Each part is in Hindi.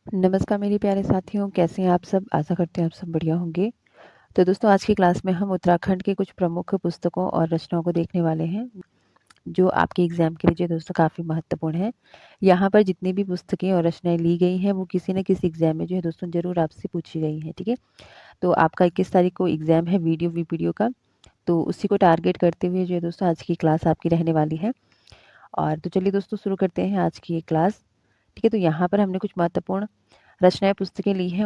नमस्कार मेरे प्यारे साथियों, कैसे हैं आप सब? आशा करते हैं आप सब बढ़िया होंगे। तो दोस्तों आज की क्लास में हम उत्तराखंड के कुछ प्रमुख पुस्तकों और रचनाओं को देखने वाले हैं, जो आपके एग्ज़ाम के लिए जो दोस्तों काफ़ी महत्वपूर्ण है। यहाँ पर जितनी भी पुस्तकें और रचनाएँ ली गई हैं, वो किसी न किसी एग्ज़ाम में जो है दोस्तों ज़रूर आपसे पूछी गई हैं, ठीक है? तो आपका 21 तारीख को एग्ज़ाम है वीडियो का, तो उसी को टारगेट करते हुए जो है दोस्तों आज की क्लास आपकी रहने वाली है। और तो चलिए दोस्तों शुरू करते हैं आज की ये क्लास, ठीक है? तो यहाँ पर हमने कुछ महत्वपूर्ण रचनाएँ पुस्तकें ली हैं।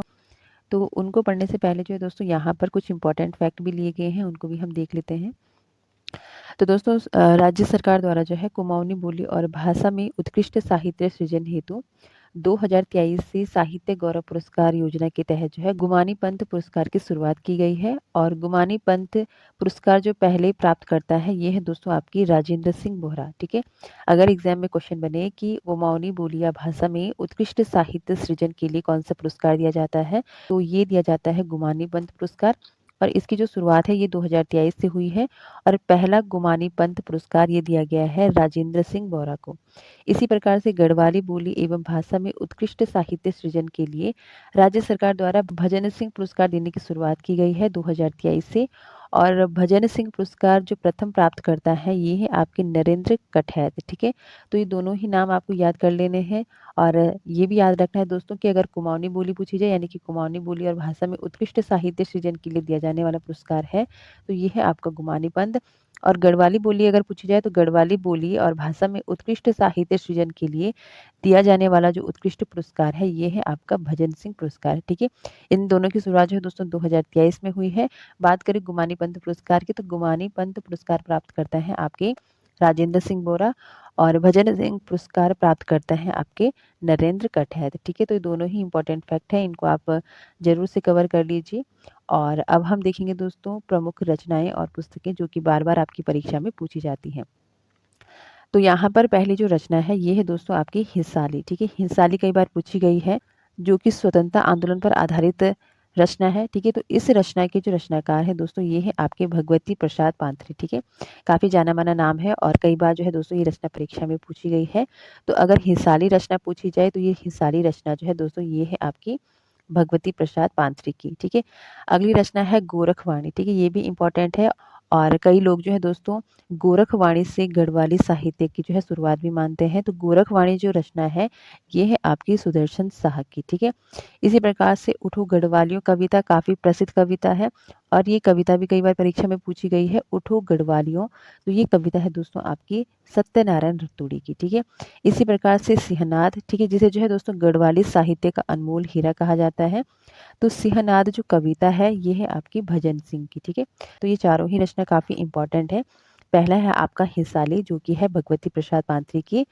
तो उनको पढ़ने से पहले जो है दोस्तों यहाँ पर कुछ इम्पोर्टेंट फैक्ट भी लिए गए हैं, उनको भी हम देख लेते हैं। तो दोस्तों राज्य सरकार द्वारा जो है कुमाऊनी बोली और भाषा में उत्कृष्ट साहित्य सृजन हेतु 2023 से साहित्य गौरव पुरस्कार योजना के तहत जो है गुमानी पंत पुरस्कार की शुरुआत की गई है। और गुमानी पंत पुरस्कार जो पहले प्राप्त करता है ये है दोस्तों आपकी राजेंद्र सिंह बोहरा, ठीक है? अगर एग्जाम में क्वेश्चन बने कि कुमाऊनी बोली या भाषा में उत्कृष्ट साहित्य सृजन के लिए कौन सा पुरस्कार दिया जाता है, तो ये दिया जाता है गुमानी पंत पुरस्कार। और इसकी जो शुरुआत है ये 2023 से हुई है। और पहला गुमानी पंत पुरस्कार ये दिया गया है राजेंद्र सिंह बोहरा को। इसी प्रकार से गढ़वाली बोली एवं भाषा में उत्कृष्ट साहित्य सृजन के लिए राज्य सरकार द्वारा भजन सिंह पुरस्कार देने की शुरुआत की गई है 2023 से। और भजन सिंह पुरस्कार जो प्रथम प्राप्त करता है ये है आपके नरेंद्र कठैत, ठीक है? तो ये दोनों ही नाम आपको याद कर लेने हैं। और ये भी याद रखना है दोस्तों कि अगर कुमाऊनी बोली पूछी जाए, यानी कि कुमाऊनी बोली और भाषा में उत्कृष्ट साहित्य सृजन के लिए दिया जाने वाला पुरस्कार है, तो ये है आपका गुमानी पंत। और गढ़वाली बोली अगर पूछी जाए तो गढ़वाली बोली और भाषा में उत्कृष्ट साहित्य सृजन के लिए दिया जाने वाला जो उत्कृष्ट पुरस्कार है ये है आपका भजन सिंह पुरस्कार, ठीक है? इन दोनों की शुरुआत जो है दोस्तों 2023 में हुई है। बात करें गुमानी पंत पुरस्कार की, तो गुमानी पंत पुरस्कार प्राप्त करता है आपके राजेंद्र सिंह बोरा। और भजन सिंह पुरस्कार प्राप्त करता है आपके नरेंद्र कठैत, ठीक है? तो ये दोनों ही इंपॉर्टेंट फैक्ट है, इनको आप जरूर से कवर कर लीजिए। और अब हम देखेंगे दोस्तों प्रमुख रचनाएं और पुस्तकें जो कि बार बार आपकी परीक्षा में पूछी जाती हैं। तो यहाँ पर पहली जो रचना है ये है दोस्तों आपकी हिस्साली, ठीक है? हिस्साली कई बार पूछी गई है, जो कि स्वतंत्रता आंदोलन पर आधारित रचना है, ठीक है? तो इस रचना के जो रचनाकार है दोस्तों ये है आपके भगवती प्रसाद पांथरी, ठीक है? काफी जाना माना नाम है और कई बार जो है दोस्तों ये रचना परीक्षा में पूछी गई है। तो अगर हिसाली रचना पूछी जाए तो ये हिसाली रचना जो है दोस्तों ये है आपकी भगवती प्रसाद पांथरी की, ठीक है? अगली रचना है गोरखवाणी, ठीक है? ये भी इम्पोर्टेंट है। और कई लोग जो है दोस्तों गोरखवाणी से गढ़वाली साहित्य की जो है शुरुआत भी मानते हैं। तो गोरखवाणी जो रचना है ये है आपकी सुदर्शन साह की, ठीक है? इसी प्रकार से उठो गढ़वालियों कविता काफी प्रसिद्ध कविता है और ये कविता भी कई बार परीक्षा में पूछी गई है, उठो गढ़वालियों। तो ये कविता है दोस्तों आपकी सत्यनारायण रतूड़ी की, ठीक है? इसी प्रकार से सिंहनाद, ठीक है, जिसे जो है दोस्तों गढ़वाली साहित्य का अनमोल हीरा कहा जाता है। तो सिंहनाद जो कविता है ये है आपकी भजन सिंह की, ठीक है? तो ये चारों ही रचना काफी इंपॉर्टेंट है। पहला है आपका हिसाली जो कि है भगवती प्रसाद पांथरी की।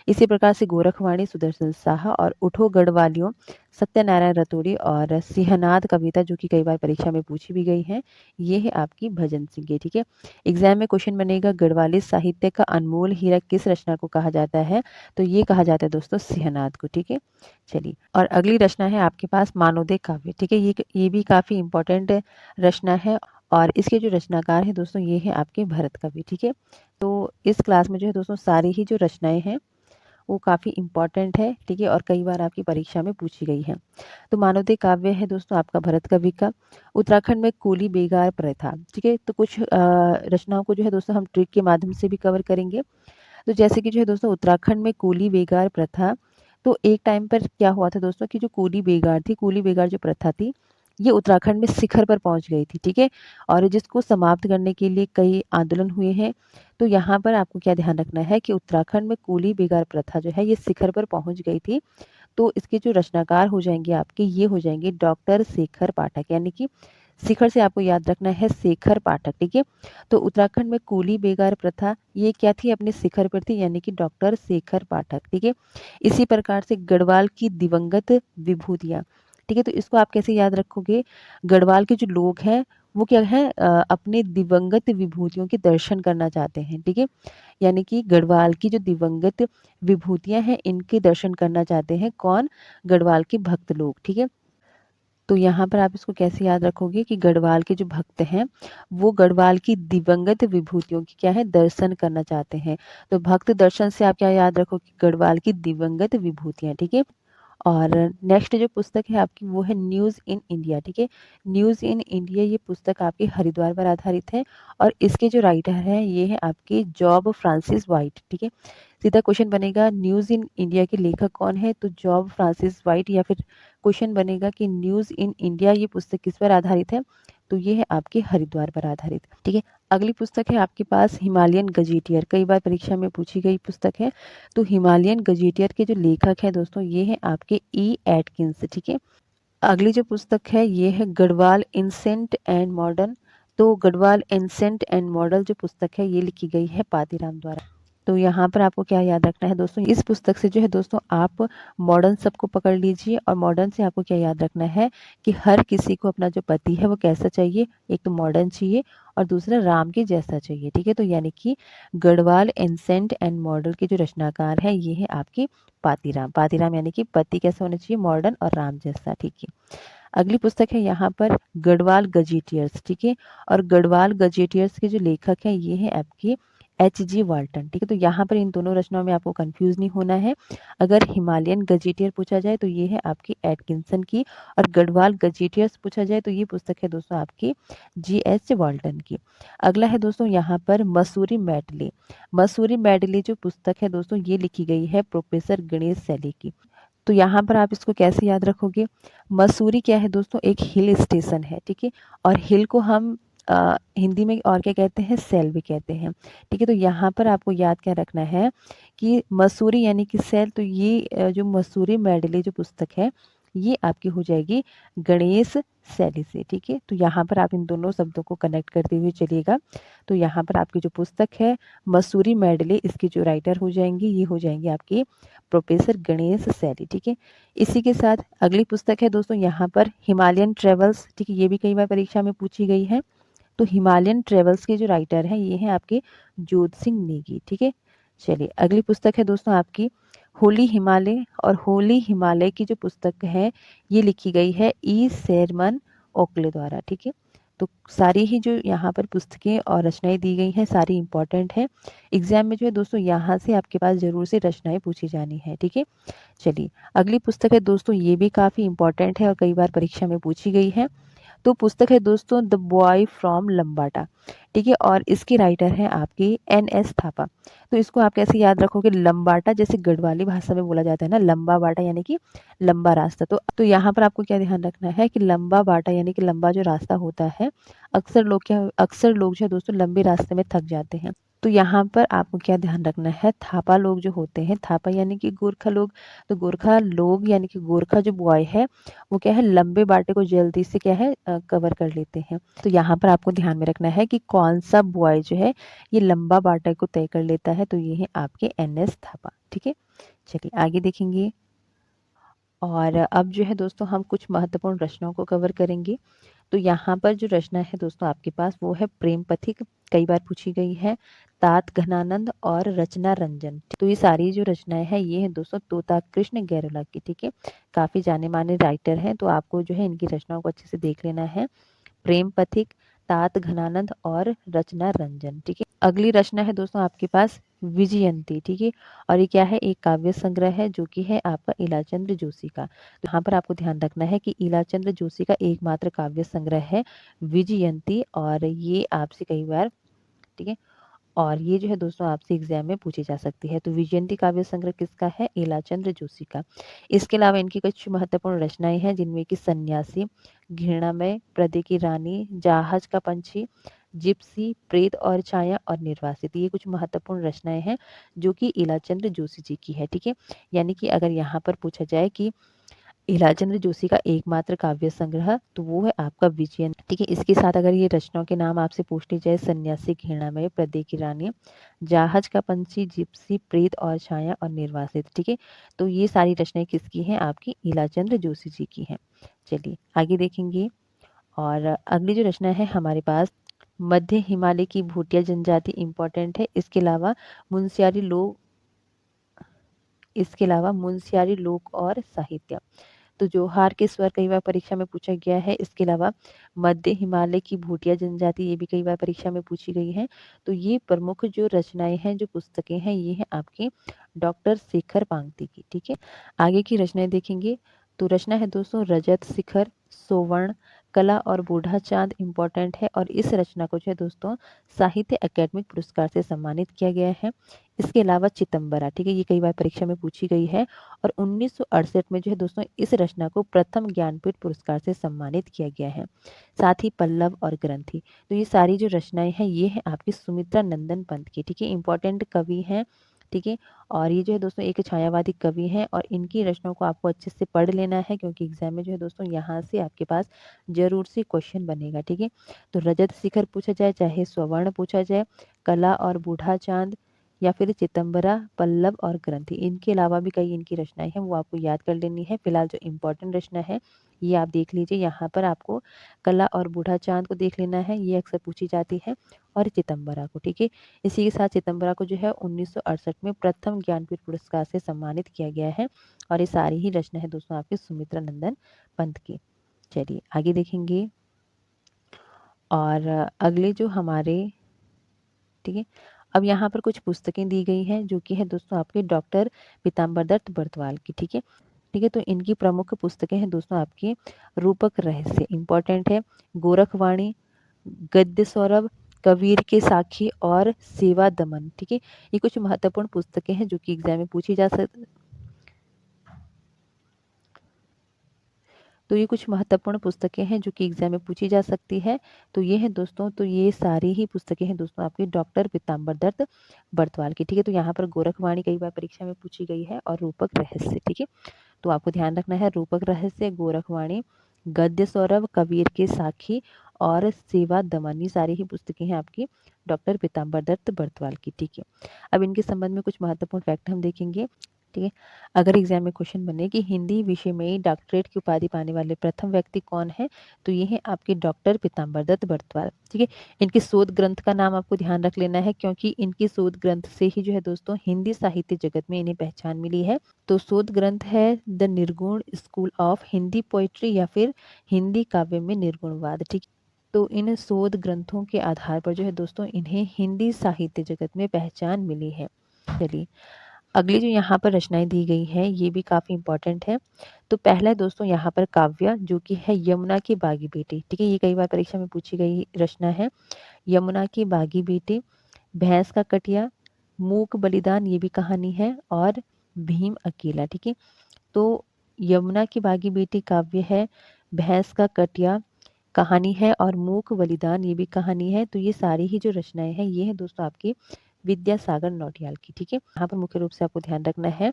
इसी प्रकार से गोरखवाणी सुदर्शन साहा और उठो गढ़वालियों सत्यनारायण रतूड़ी और सिंहनाद कविता जो कि कई बार परीक्षा में पूछी भी गई है, ये है आपकी भजन सिंह की, ठीक है? एग्जाम में क्वेश्चन बनेगा गढ़वाली साहित्य का अनमोल हीरा किस रचना को कहा जाता है, तो ये कहा जाता है दोस्तों सिंहनाद को, ठीक है? चलिए, और अगली रचना है आपके पास मानवदे काव्य, ठीक है? ये भी काफी इंपॉर्टेंट रचना है। और इसके जो रचनाकार हैं दोस्तों ये है आपके भरत कवि, ठीक है? तो इस क्लास में जो है दोस्तों सारी ही जो रचनाएं हैं वो काफी इंपॉर्टेंट है, ठीक है? और कई बार आपकी परीक्षा में पूछी गई है। तो मानवदे काव्य है दोस्तों आपका भरत कवि का। उत्तराखंड में कोली बेगार प्रथा, ठीक है? तो कुछ रचनाओं को जो है दोस्तों हम ट्रिक के माध्यम से भी कवर करेंगे। तो जैसे कि जो है दोस्तों उत्तराखंड में कोली बेगार प्रथा, तो एक टाइम पर क्या हुआ था दोस्तों कि जो कोली बेगार थी, कोली बेगार जो प्रथा थी, ये उत्तराखंड में शिखर पर पहुंच गई थी, ठीक है? और जिसको समाप्त करने के लिए कई आंदोलन हुए हैं। तो यहाँ पर आपको क्या ध्यान रखना है कि उत्तराखंड में कोली बेगार प्रथा जो है ये शिखर पर पहुंच गई थी। तो इसके जो रचनाकार हो जाएंगे आपके ये हो जाएंगे डॉक्टर शेखर पाठक, यानी कि शिखर से आपको याद रखना है शेखर पाठक, ठीक है? तो उत्तराखंड में कोली बेगार प्रथा ये क्या थी, अपने शिखर पर थी, यानी कि डॉक्टर शेखर पाठक, ठीक है? इसी प्रकार से गढ़वाल की दिवंगत विभूतियां, ठीक है? तो इसको आप कैसे याद रखोगे, गढ़वाल के जो लोग हैं वो क्या है अपने दिवंगत विभूतियों के दर्शन करना चाहते हैं, ठीक है? यानी कि गढ़वाल की जो दिवंगत विभूतियां हैं इनके दर्शन करना चाहते हैं कौन, गढ़वाल के भक्त लोग, ठीक है? तो यहाँ पर आप इसको कैसे याद रखोगे कि गढ़वाल के जो भक्त हैं वो गढ़वाल की दिवंगत विभूतियों की क्या है दर्शन करना चाहते हैं। तो भक्त दर्शन से आप क्या याद रखो कि गढ़वाल की दिवंगत विभूतियां, ठीक है? और नेक्स्ट जो पुस्तक है आपकी वो है न्यूज़ इन इंडिया, ठीक है। न्यूज़ इन इंडिया ये पुस्तक आपकी हरिद्वार पर आधारित है और इसके जो राइटर हैं ये है आपके जॉब फ्रांसिस वाइट, ठीक है। सीधा क्वेश्चन बनेगा न्यूज़ इन इंडिया के लेखक कौन है, तो जॉब फ्रांसिस वाइट, या फिर क्वेश्चन बनेगा कि न्यूज़ इन इंडिया ये पुस्तक किस पर आधारित है, तो ये है आपके हरिद्वार पर आधारित, ठीक है। अगली पुस्तक है आपके पास हिमालयन गजेटियर, कई बार परीक्षा में पूछी गई पुस्तक है। तो हिमालयन गजेटियर के जो लेखक हैं दोस्तों ये है आपके ई एटकिंस, ठीक है। अगली जो पुस्तक है ये है गढ़वाल एंसेंट एंड मॉडर्न। तो गढ़वाल एंसेंट एंड मॉडल जो पुस्तक है ये लिखी गई है पातीराम द्वारा। तो यहाँ पर आपको क्या याद रखना है दोस्तों, इस पुस्तक से जो है दोस्तों आप मॉडर्न सबको पकड़ लीजिए, और मॉडर्न से आपको क्या याद रखना है कि हर किसी को अपना जो पति है वो कैसा चाहिए, एक तो मॉडर्न चाहिए और दूसरा राम के जैसा चाहिए, ठीक है। तो यानी कि गढ़वाल एंसेंट एंड मॉडल के जो रचनाकार है ये है आपके पातीराम। पातीराम यानी कि पति कैसा होना चाहिए, मॉडर्न और राम जैसा, ठीक है। अगली पुस्तक है यहाँ पर गढ़वाल गजेटियर्स, ठीक है। और गढ़वाल गजेटियर्स के जो लेखक हैं ये हैं आपके H.G. वाल्टन, ठीक है। तो यहाँ पर इन दोनों रचनाओं में आपको कंफ्यूज नहीं होना है। अगर हिमालयन गजेटियर पूछा जाए तो ये है आपकी एटकिंसन की, और गढ़वाल गजेटियर्स पूछा जाए तो ये पुस्तक है दोस्तों आपकी G.H. वाल्टन की। अगला है दोस्तों यहाँ पर मसूरी मेडले। मसूरी मेडले जो पुस्तक है दोस्तों ये लिखी गई है प्रोफेसर गणेश सैली की। तो यहाँ पर आप इसको कैसे याद रखोगे, मसूरी क्या है दोस्तों, एक हिल स्टेशन है, ठीक है। और हिल को हम हिंदी में और क्या कहते हैं, सेल भी कहते हैं, ठीक है। तो यहाँ पर आपको याद क्या रखना है कि मसूरी यानी कि सेल, तो ये जो मसूरी मेडले जो पुस्तक है ये आपकी हो जाएगी गणेश सैली से, ठीक है। तो यहाँ पर आप इन दोनों शब्दों को कनेक्ट करते हुए चलिएगा। तो यहाँ पर आपकी जो पुस्तक है मसूरी मेडले, इसकी जो राइटर हो जाएंगी ये हो जाएंगे आपकी प्रोफेसर गणेश सैली, ठीक है। इसी के साथ अगली पुस्तक है दोस्तों यहाँ पर हिमालयन ट्रेवल्स, ठीक है। ये भी कई बार परीक्षा में पूछी गई है। तो हिमालयन ट्रेवल्स के जो राइटर हैं ये हैं आपके जोत सिंह नेगी, ठीक है। चलिए अगली पुस्तक है दोस्तों आपकी होली हिमालय, और होली हिमालय की जो पुस्तक है ये लिखी गई है ई शेरमन ओकले द्वारा, ठीक है। तो सारी ही जो यहाँ पर पुस्तकें और रचनाएं दी गई हैं सारी इंपॉर्टेंट हैं। एग्जाम में जो है दोस्तों यहाँ से आपके पास जरूर से रचनाएं पूछी जानी है, ठीक है। चलिए अगली पुस्तक है दोस्तों ये भी काफ़ी इंपॉर्टेंट है और कई बार परीक्षा में पूछी गई है। तो पुस्तक है दोस्तों द बॉय फ्रॉम लंबाटा, ठीक है। और इसके राइटर हैं आपके N.S. थापा। तो इसको आप कैसे याद रखोगे, लंबाटा जैसे गढ़वाली भाषा में बोला जाता है ना, लंबा बाटा यानी कि लंबा रास्ता। तो यहाँ पर आपको क्या ध्यान रखना है कि लंबा बाटा यानी कि लंबा जो रास्ता होता है, अक्सर लोग जो है दोस्तों लंबे रास्ते में थक जाते हैं। तो यहाँ पर आपको क्या ध्यान रखना है, थापा लोग जो होते हैं, थापा यानी कि गोरखा लोग, तो गोरखा लोग यानी कि गोरखा जो बॉय है वो क्या है लंबे बाटे को जल्दी से क्या है कवर कर लेते हैं। तो यहाँ पर आपको ध्यान में रखना है कि कौन सा बॉय जो है ये लंबा बाटे को तय कर लेता है, तो ये है आपके N.S. थापा, ठीक है। चलिए आगे देखेंगे। और अब जो है दोस्तों हम कुछ महत्वपूर्ण रचनाओं को कवर करेंगे। तो यहाँ पर जो रचना है दोस्तों आपके पास वो है प्रेम पथिक, कई बार पूछी गई है, तात घनानंद और रचना रंजन। तो ये सारी जो रचनाएं हैं ये है दोस्तों तोता कृष्ण गैरोला की, ठीक है। काफी जाने माने राइटर हैं, तो आपको जो है इनकी रचनाओं को अच्छे से देख लेना है। प्रेम पथिक, तात घनानंद और रचना रंजन, ठीक है। अगली रचना है दोस्तों आपके पास विजयंती, ठीक है। और ये क्या है, एक काव्य संग्रह है जो कि है आपका इलाचंद्र जोशी का। तो यहाँ पर आपको ध्यान रखना है कि इलाचंद्र जोशी का एकमात्र काव्य संग्रह है विजयंती, और ये आपसे कई बार, ठीक है, और ये जो है दोस्तों आपसे एग्जाम में पूछी जा सकती है। तो विजयंती काव्य संग्रह किसका है, इलाचंद्र जोशी का। इसके अलावा इनकी कुछ महत्वपूर्ण रचनाएं हैं जिनमें कि सन्यासी, घृणामय, पर्दे की रानी, जहाज का पंछी, जिप्सी, प्रेत और छाया और निर्वासित। ये कुछ महत्वपूर्ण रचनाएं हैं जो कि इलाचंद्र जोशी जी की है, ठीक है। यानी कि अगर यहाँ पर पूछा जाए कि इलाचंद्र जोशी का एकमात्र काव्य संग्रह, तो वो है आपका विजयन, ठीक है। इसके साथ अगर ये रचनाओं के नाम आपसे पूछ ली जाए, सन्यासी, घृणामय, पर्दे की रानी, जहाज का पंछी, जिप्सी, प्रेत और छाया और निर्वासित, ठीक है। तो ये सारी रचनाएं किसकी हैं, आपकी इलाचंद्र जोशी जी की हैं। चलिए आगे देखेंगे। और अगली जो रचना है हमारे पास मध्य हिमालय की भूटिया जनजाति इंपॉर्टेंट है। इसके अलावा मुंशियारी लोक और साहित्य। तो जोहार के स्वर कई बार परीक्षा में पूछा गया है। इसके अलावा मध्य हिमालय की भूटिया जनजाति, ये भी कई बार परीक्षा में पूछी गई है। तो ये प्रमुख जो रचनाएं हैं, जो पुस्तकें हैं, ये हैं आपके डॉक्टर शेखर पांगती की। ठीक है, आगे की रचनाएं देखेंगे। तो रचना है दोस्तों रजत शिखर, सोवर्ण, कला और बूढ़ा चांद इम्पोर्टेंट है, और इस रचना को जो है दोस्तों साहित्य अकेडमिक पुरस्कार से सम्मानित किया गया है। इसके अलावा चितंबरा, ठीक है, ये कई बार परीक्षा में पूछी गई है, और 1968 में जो है दोस्तों इस रचना को प्रथम ज्ञानपीठ पुरस्कार से सम्मानित किया गया है। साथ ही पल्लव और ग्रंथि, तो ये सारी जो रचनाएं हैं ये हैं आपकी सुमित्रा नंदन पंत की। ठीक है, इंपॉर्टेंट कवि हैं। ठीक है, और ये जो है दोस्तों एक छायावादी कवि हैं, और इनकी रचनाओं को आपको अच्छे से पढ़ लेना है, क्योंकि एग्जाम में जो है दोस्तों यहाँ से आपके पास जरूर से क्वेश्चन बनेगा। ठीक है, तो रजत शिखर पूछा जाए, चाहे स्वर्ण पूछा जाए, कला और बूढ़ा चांद, या फिर चितंबरा, पल्लव और ग्रंथि, इनके अलावा भी कई इनकी रचनाएं हैं, वो आपको याद कर लेनी है। फिलहाल जो इम्पोर्टेंट रचना है ये आप देख लीजिए। यहाँ पर आपको कला और बूढ़ा चांद को देख लेना है, ये अक्सर पूछी जाती है, और चितंबरा को। ठीक है, इसी के साथ चितंबरा को जो है 1968 में प्रथम ज्ञानपीठ पुरस्कार से सम्मानित किया गया है, और ये सारी ही रचना है दोस्तों आपकी सुमित्रा नंदन पंत की। चलिए आगे देखेंगे। और अगले जो हमारे, ठीक है, अब यहाँ पर कुछ पुस्तकें दी गई हैं, जो कि है दोस्तों आपके डॉक्टर पीताम्बर दत्त बर्तवाल की। ठीक है, ठीक है, तो इनकी प्रमुख पुस्तकें हैं दोस्तों आपकी रूपक रहस्य, इंपॉर्टेंट है, गोरखवाणी, गद्य सौरभ, कबीर के साखी और सेवा दमन। ठीक है, ये कुछ महत्वपूर्ण पुस्तकें हैं जो कि एग्जाम में पूछी जा सकती, तो ये कुछ महत्वपूर्ण पुस्तकें हैं जो कि एग्जाम में पूछी जा सकती है। तो ये है दोस्तों, तो ये सारी ही पुस्तकें हैं दोस्तों आपकी डॉक्टर पीताम्बर दत्त बर्तवाल की। ठीक है, तो यहाँ पर गोरखवाणी कई बार परीक्षा में पूछी गई है, और रूपक रहस्य। ठीक है, तो आपको ध्यान रखना है, रूपक रहस्य, गोरखवाणी, गद्य सौरभ, कबीर के साखी और सेवा दमन, ये सारी ही पुस्तकें हैं आपकी डॉक्टर पीताम्बर दत्त बर्तवाल की। ठीक है, अब इनके संबंध में कुछ महत्वपूर्ण फैक्ट हम देखेंगे। ठीक है, अगर एग्जाम में क्वेश्चन बने कि हिंदी विषय में डॉक्टरेट की उपाधि पाने वाले प्रथम व्यक्ति कौन है, तो ये है आपके डॉक्टर पीताम्बर दत्त बर्तवाल। ठीक है, इनके शोध ग्रंथ का नाम आपको ध्यान रख लेना है, क्योंकि इनकी शोध ग्रंथ से ही जो है दोस्तों हिंदी साहित्य जगत में इन्हें पहचान मिली है। तो शोध ग्रंथ है द निर्गुण स्कूल ऑफ हिंदी पोइट्री, या फिर हिंदी काव्य में निर्गुणवाद। ठीक, तो इन शोध ग्रंथों के आधार पर जो है दोस्तों इन्हें हिंदी साहित्य जगत में पहचान मिली है। चलिए अगली जो यहाँ पर रचनाएं दी गई हैं ये भी काफी इंपॉर्टेंट है। तो पहला है दोस्तों यहाँ पर काव्य, जो कि है यमुना की बागी बेटी। ठीक है, ये कई बार परीक्षा में पूछी गई रचना है, यमुना की बागी बेटी, भैंस का कटिया, मूक बलिदान, ये भी कहानी है, और भीम अकेला। ठीक है, तो यमुना की बागी बेटी काव्य है, भैंस का कटिया कहानी है, और मूक बलिदान ये भी कहानी है। तो ये सारी ही जो रचनाएं हैं ये है दोस्तों आपकी विद्यासागर नौटियाल की। ठीक है, यहाँ पर मुख्य रूप से आपको ध्यान रखना है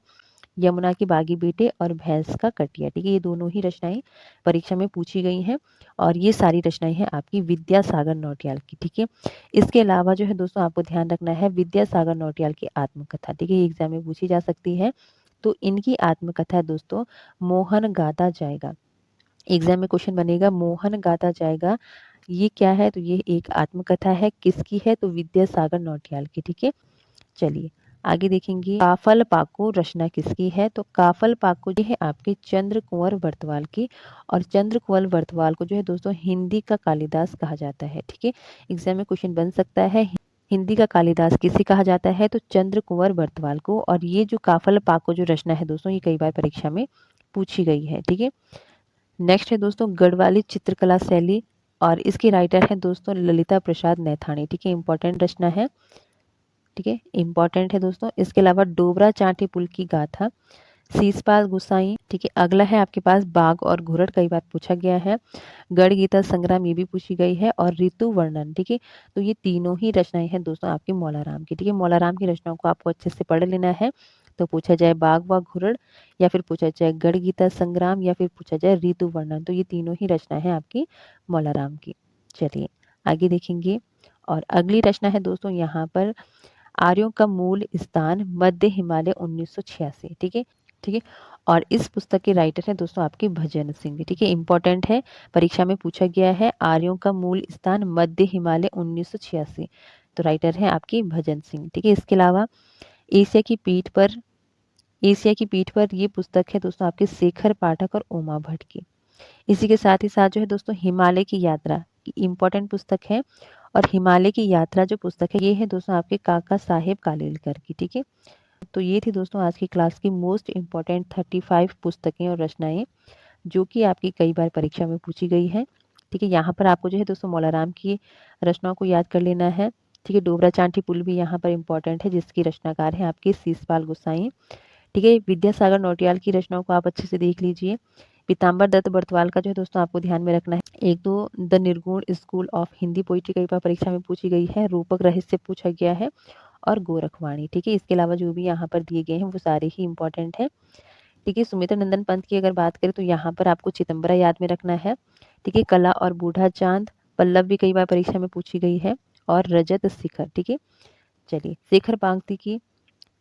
यमुना की बागी बेटे और भैंस का कटिया। ठीक है, ये दोनों ही रचनाएं परीक्षा में पूछी गई हैं, और ये सारी रचनाएं हैं आपकी विद्यासागर नौटियाल की। ठीक है, इसके अलावा जो है दोस्तों आपको ध्यान रखना है विद्यासागर नौटियाल की आत्मकथा। ठीक है, ये एग्जाम में पूछी जा सकती है। तो इनकी आत्मकथा है दोस्तों मोहन गाता जाएगा। एग्जाम में क्वेश्चन बनेगा मोहन गाता जाएगा, ये क्या है, तो ये एक आत्मकथा है, किसकी है, तो विद्यासागर नौटियाल की। ठीक है, चलिए आगे देखेंगे। काफल पाको रचना किसकी है, तो काफल पाको जो है आपके चंद्र कुंवर बर्तवाल की, और चंद्र कुंवर बर्तवाल को जो है दोस्तों हिंदी का कालिदास कहा जाता है। ठीक है, एग्जाम में क्वेश्चन बन सकता है हिंदी का कालिदास किसे कहा जाता है, तो चंद्र कुंवर बर्तवाल को। और ये जो काफल पाको जो रचना है दोस्तों ये कई बार परीक्षा में पूछी गई है। ठीक है, नेक्स्ट है दोस्तों गढ़वाली चित्रकला शैली, और इसके राइटर हैं दोस्तों ललिता प्रसाद नैथानी। ठीक है, इंपॉर्टेंट रचना है। ठीक है, इंपॉर्टेंट है दोस्तों। इसके अलावा डोबरा चांठी पुल की गाथा, शीशपाल गुसाई। ठीक है, अगला है आपके पास बाघ और घुरड़, कई बार पूछा गया है। गढ़ गीता संग्राम ये भी पूछी गई है, और ऋतु वर्णन। ठीक है, तो ये तीनों ही रचनाएं हैं दोस्तों आपकी मौलाराम की। ठीक है, मौलाराम की रचनाओं को आपको अच्छे से पढ़ लेना है। तो पूछा जाए बाघ व घुरड़, या फिर पूछा जाए गढ़ गीता संग्राम, या फिर पूछा जाए ऋतु वर्णन, तो ये तीनों ही रचनाएं हैं आपकी मौलाराम की। चलिए आगे देखेंगे। और अगली रचना है दोस्तों यहाँ पर आर्यों का मूल स्थान मध्य हिमालय 1986। ठीक है, ठीक है, और इस पुस्तक के राइटर हैं दोस्तों आपके भजन सिंह। ठीक है, इंपॉर्टेंट है, परीक्षा में पूछा गया है आर्यों का मूल स्थान मध्य हिमालय 1986, तो राइटर है आपके भजन सिंह। ठीक है, इसके अलावा एशिया की पीठ पर एशिया की पीठ पर ये पुस्तक है दोस्तों आपके शेखर पाठक और उमा भट्ट की। इसी के साथ ही साथ जो है दोस्तों हिमालय की यात्रा इम्पोर्टेंट पुस्तक है, और हिमालय की यात्रा जो पुस्तक है ये है दोस्तों आपके काका साहेब कालेलकर की। ठीक है, तो ये थी दोस्तों आज की क्लास की मोस्ट इम्पॉर्टेंट 35 पुस्तकें और रचनाएं जो कि आपकी कई बार परीक्षा में पूछी गई है। ठीक है, यहाँ पर आपको जो है दोस्तों मौलाराम की रचनाओं को याद कर लेना है। ठीक है, डोबरा चांठी पुल भी यहाँ पर इम्पोर्टेंट है जिसकी रचनाकार है आपके शीशपाल गोसाई। ठीक है, विद्यासागर नौटियाल की रचनाओं को आप अच्छे से देख लीजिए। पीताम्बर दत्त बर्तवाल का जो है दोस्तों आपको ध्यान में रखना है। एक दो द निर्गुण स्कूल ऑफ हिंदी पोइट्री कई बार परीक्षा में पूछी गई है, रूपक रहस्य पूछा गया है, और गोरखवाणी। ठीक है, इसके अलावा जो भी यहाँ पर दिए गए हैं वो सारे ही इंपॉर्टेंट हैं। ठीक है, सुमित्रा नंदन पंत की अगर बात करें तो यहाँ पर आपको चिदम्बरा याद में रखना है। ठीक है, कला और बूढ़ा चांद, पल्लव भी कई बार परीक्षा में पूछी गई है, और रजत शिखर। ठीक है, चलिए शेखर पांगती की,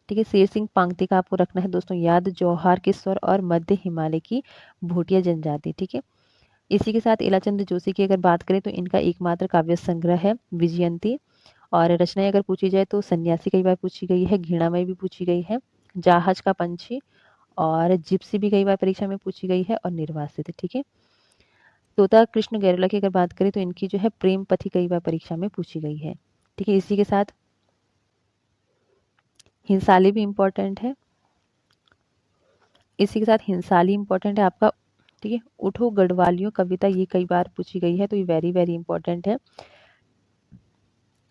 ठीक है, शेर सिंह पांगती का आपको रखना है दोस्तों याद, जौहार के स्वर और मध्य हिमालय की भूटिया जनजाति। ठीक है, इसी के साथ इलाचंद जोशी की अगर बात करें तो इनका एकमात्र काव्य संग्रह है विजयंती, और रचनाएं अगर पूछी जाए तो सन्यासी कई बार पूछी गई है, घृणामय भी पूछी गई है, जहाज का पंछी और जिप्सी भी कई बार परीक्षा में पूछी गई है, और निर्वासित। ठीक है, तोता कृष्ण गैरोला की अगर बात करें तो इनकी जो है प्रेम पथी कई बार परीक्षा में पूछी गई है। ठीक है, इसी के साथ हिंसाली भी इम्पोर्टेंट है। इसी के साथ हिंसाली इम्पोर्टेंट है आपका। ठीक है, उठो गढ़वालियों कविता ये कई बार पूछी गई है, तो ये वेरी वेरी इंपॉर्टेंट है,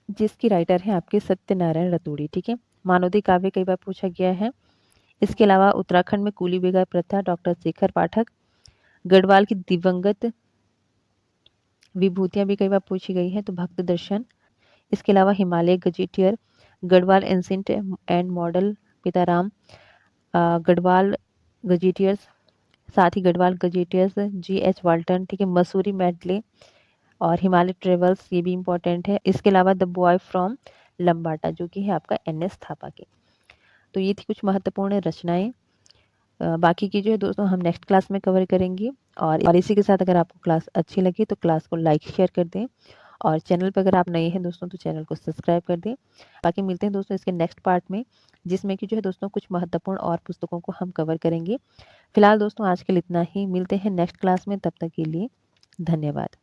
जिसकी राइटर है आपके सत्यनारायण रतूड़ी। ठीक है, मानवदी काव्य कई बार पूछा गया है। इसके अलावा उत्तराखंड में कूली बेगार प्रथा डॉक्टर शेखर पाठक, गढ़वाल की दिवंगत विभूतियां भी कई बार पूछी गई है तो भक्त दर्शन। इसके अलावा Himalaya gazetteer, Garhwal ancient and model Pitaram, Garhwal gazetteers, साथ ही गढ़वाल गजेटियर्स जी.एच. वाल्टन। ठीक है, मसूरी मेडले और हिमालय ट्रेवल्स ये भी इंपॉर्टेंट है। इसके अलावा द बॉय फ्रॉम लंबाटा जो कि है आपका एन.एस. थापा की। तो ये थी कुछ महत्वपूर्ण रचनाएं। बाकी की जो है दोस्तों हम नेक्स्ट क्लास में कवर करेंगे, और इसी के साथ अगर आपको क्लास अच्छी लगी तो क्लास को लाइक शेयर कर दें, और चैनल पर अगर आप नए हैं दोस्तों तो चैनल को सब्सक्राइब कर दें। बाकी मिलते हैं दोस्तों इसके नेक्स्ट पार्ट में, जिसमें कि जो है दोस्तों कुछ महत्वपूर्ण और पुस्तकों को हम कवर करेंगे। फिलहाल दोस्तों आज के लिए इतना ही, मिलते हैं नेक्स्ट क्लास में, तब तक के लिए धन्यवाद।